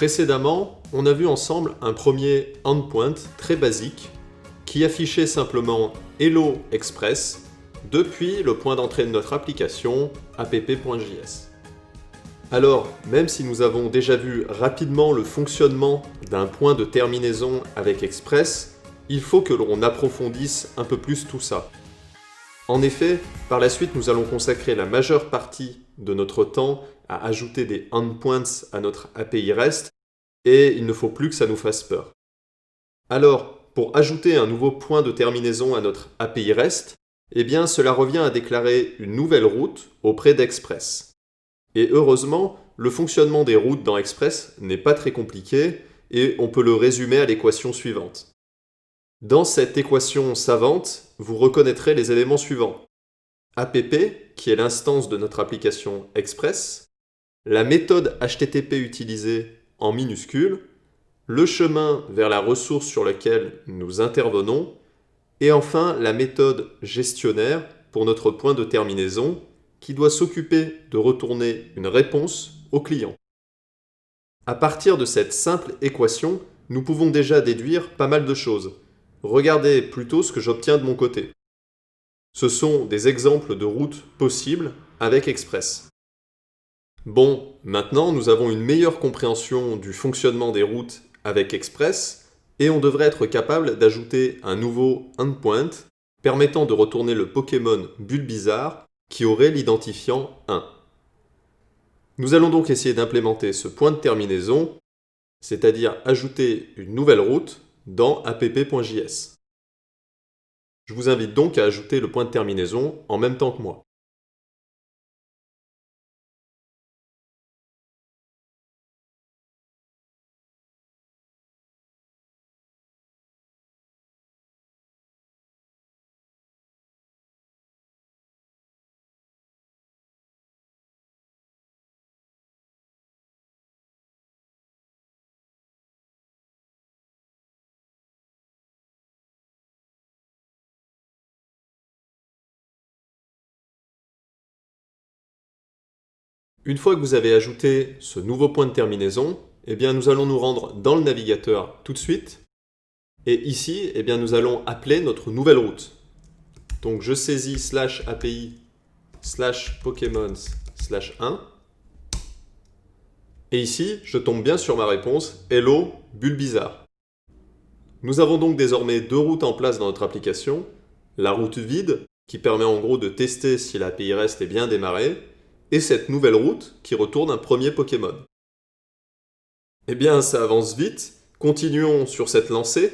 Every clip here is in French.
Précédemment, on a vu ensemble un premier endpoint très basique qui affichait simplement Hello Express depuis le point d'entrée de notre application app.js. Alors, même si nous avons déjà vu rapidement le fonctionnement d'un point de terminaison avec Express, il faut que l'on approfondisse un peu plus tout ça. En effet, par la suite, nous allons consacrer la majeure partie de notre temps à ajouter des endpoints à notre API REST, et il ne faut plus que ça nous fasse peur. Alors, pour ajouter un nouveau point de terminaison à notre API REST, eh bien, cela revient à déclarer une nouvelle route auprès d'Express. Et heureusement, le fonctionnement des routes dans Express n'est pas très compliqué, et on peut le résumer à l'équation suivante. Dans cette équation savante, vous reconnaîtrez les éléments suivants. app, qui est l'instance de notre application Express, la méthode HTTP utilisée en minuscule, le chemin vers la ressource sur laquelle nous intervenons, et enfin la méthode gestionnaire pour notre point de terminaison qui doit s'occuper de retourner une réponse au client. À partir de cette simple équation, nous pouvons déjà déduire pas mal de choses. Regardez plutôt ce que j'obtiens de mon côté. Ce sont des exemples de routes possibles avec Express. Bon, maintenant nous avons une meilleure compréhension du fonctionnement des routes avec Express et on devrait être capable d'ajouter un nouveau endpoint permettant de retourner le Pokémon Bulbizarre qui aurait l'identifiant 1. Nous allons donc essayer d'implémenter ce point de terminaison, c'est-à-dire ajouter une nouvelle route dans app.js. Je vous invite donc à ajouter le point de terminaison en même temps que moi. Une fois que vous avez ajouté ce nouveau point de terminaison, eh bien nous allons nous rendre dans le navigateur tout de suite. Et ici, eh bien nous allons appeler notre nouvelle route. Donc je saisis /API /Pokémons/1. Et ici, je tombe bien sur ma réponse Hello Bulbizarre. Nous avons donc désormais deux routes en place dans notre application. La route vide, qui permet en gros de tester si l'API REST est bien démarrée, et cette nouvelle route qui retourne un premier Pokémon. Eh bien, ça avance vite. Continuons sur cette lancée.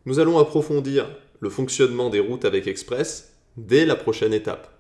Nous allons approfondir le fonctionnement des routes avec Express dès la prochaine étape.